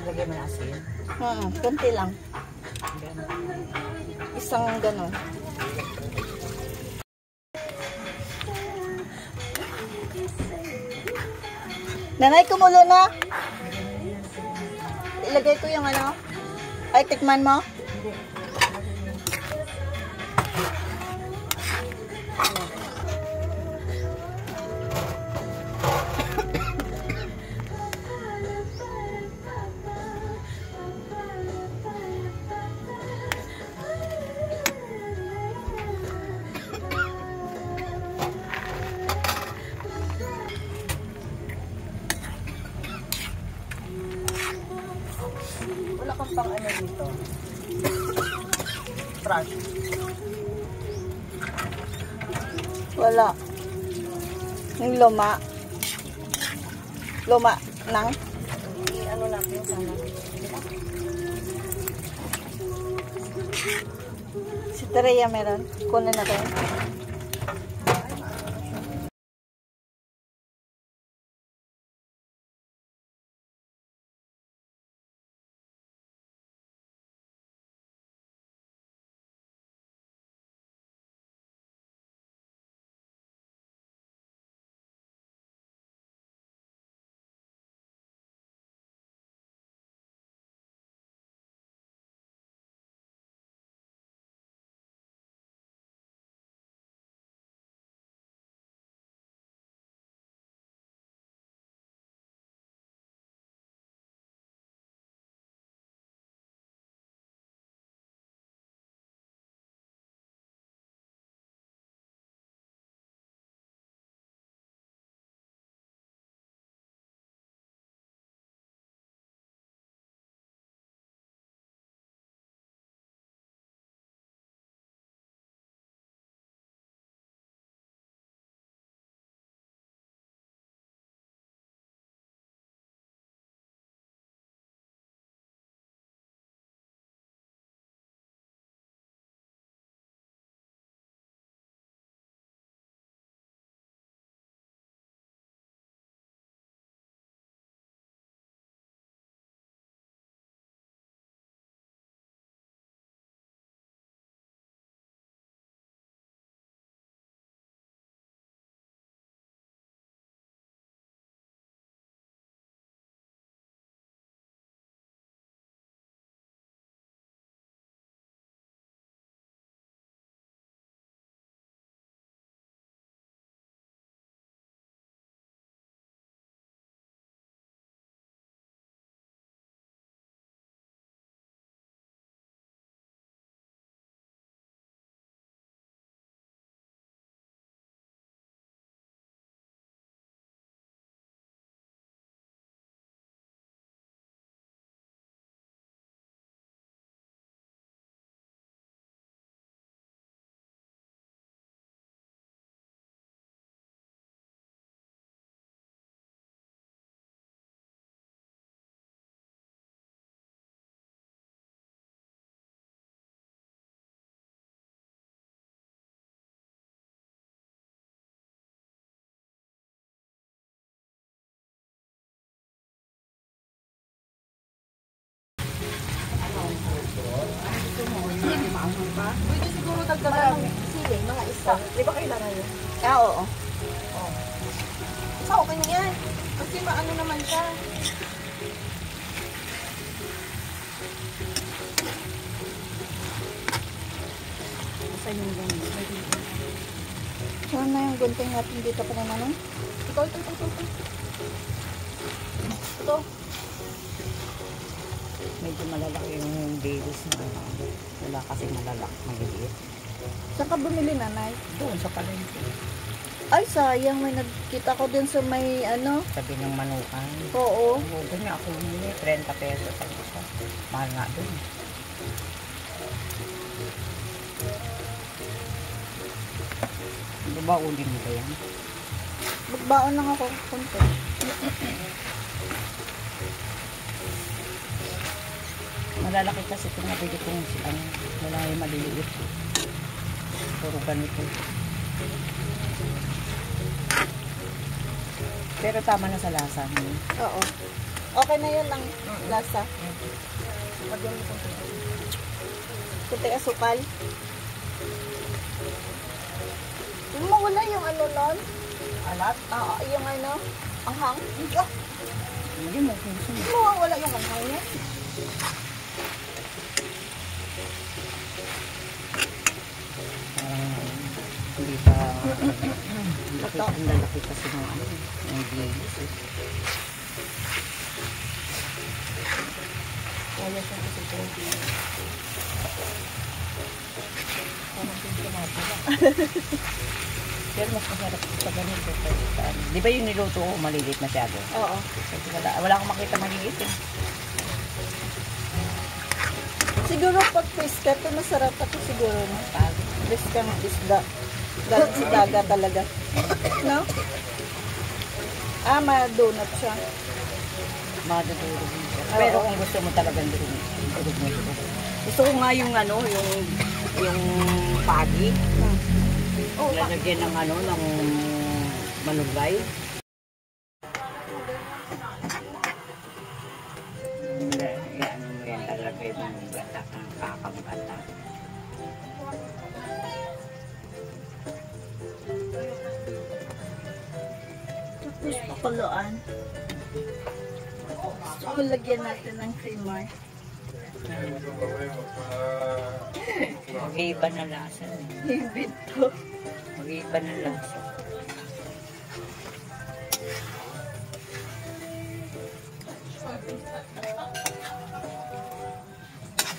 Lagyan mo na asin. Kunti lang. Isang gano'n. Nanay, kumulo na. Ilagay ko yung ano. Ay, tikman mo. Wala kang pang ano dito. Trash. Wala. Yung luma. Luma nang. Ano natin sana. Si Tereya meron. Kunin natin. Pwede siguro dagdagan ng siling, mga isa. Di ba kailangan yun? Oo. Oo. So, okay na yan. Kasi maano naman siya. Basta yung ganyan. Saan na yung gunting natin dito pa naman? Ito. Ito. Medyo malalaki yung babies na wala kasi malalaki, maliliit. Saan ka bumili, nanay? Doon sa palengke. Ay, sayang. May nagkita ko din sa may ano. Sabi ng manukan. Oo. Doon nga ako bumili, 30 pesos ang isa. Mahal nga doon. Babaulin mo ba yan? Magbaon lang ako. Kunti. Malalaki kasi kung nabili kong silang wala yung maliliit. Puro ganito. Pero tama na sa lasa niyo. Oo. Okay na yun ang lasa. Kunti asukal. Yung mawala yung ano nun? Alat? Oo, yung ano? Anghang? Hindi mo kung sino. Mawawala yung anghang niya. Parang hindi pa ang lalaki kasi ng ano, ng gillis eh. Kaya siya kasi po. Parang pinto na. Pero mas masarap sa ganito. Di ba yung niluto ko maliliit masyado? Oo. Kasi wala akong makita maliliit eh. Siguro pag fish ito masarap ako siguro. No? Pag Fish ka ng isda. Galing sa dagat talaga. No? Ah, ma-donut siya. madudurog siya. Oo. Pero kung gusto mo talagang durog mo ito. Gusto ko nga yung ano, yung pagi. Oh, Lalagyan ng ano, ng malunggay. Yan mo yan, lalagay mo ng gata, ang kakambata. tapos pakuluan. So, lagyan natin ng creamer. Mag-iiba na lasa. Yung bito. Mag-iiba na lasa.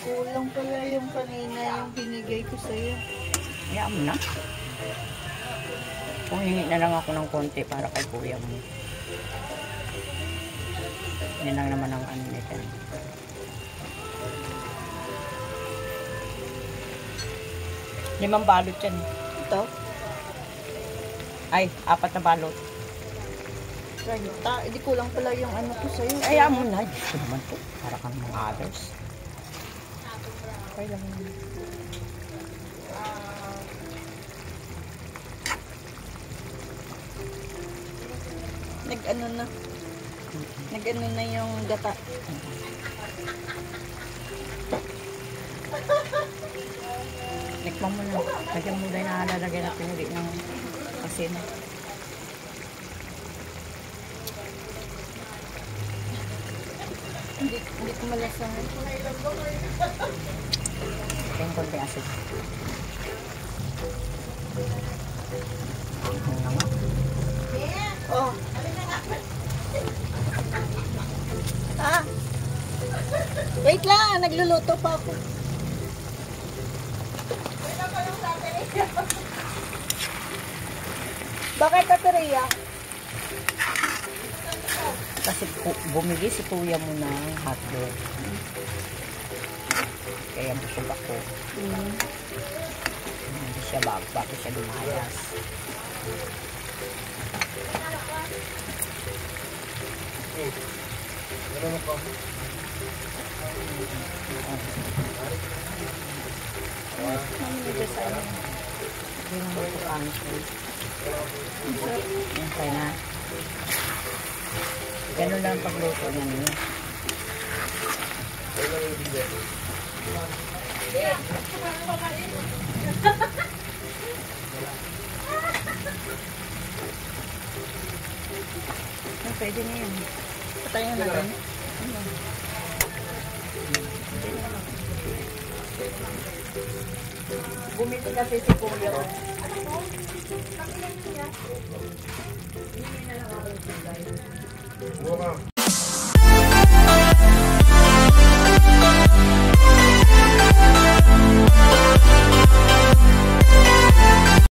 Kulang pala yung kanina yung binigay ko sa'yo. Hayaan mo na. Kung hingi na lang ako ng konti para kay kuya mo. Yan lang naman ang ano nito. Limang balot yan. Ito. Ay, 4 na balot. Ragita. Hindi kulang pala yung ano ko sa'yo. Hayaan mo na. Gusto naman to. Para kang mga others. Okay lang yun. Nag-ano na. Nag-ano na yung gata. Tikman mo na. Lagyan mo na yung nalalagay na pinuli ng asin. Hindi ko malasahan. Yung konti asin. Ano na nga? Oh. Ah. Wait lang, nagluluto pa ako. Bakit Kateria? Kasi bumili si kuya mo ng hotdog. Kaya busog ako. Hindi siya bago siya lumayas. Hindi naman ito pangit ko. Yan tayo na. Ganun lang pagluto niya niya. Pwede na yan. Patayin na natin. Bumili kasi si kuya. Hindi na lang ako yung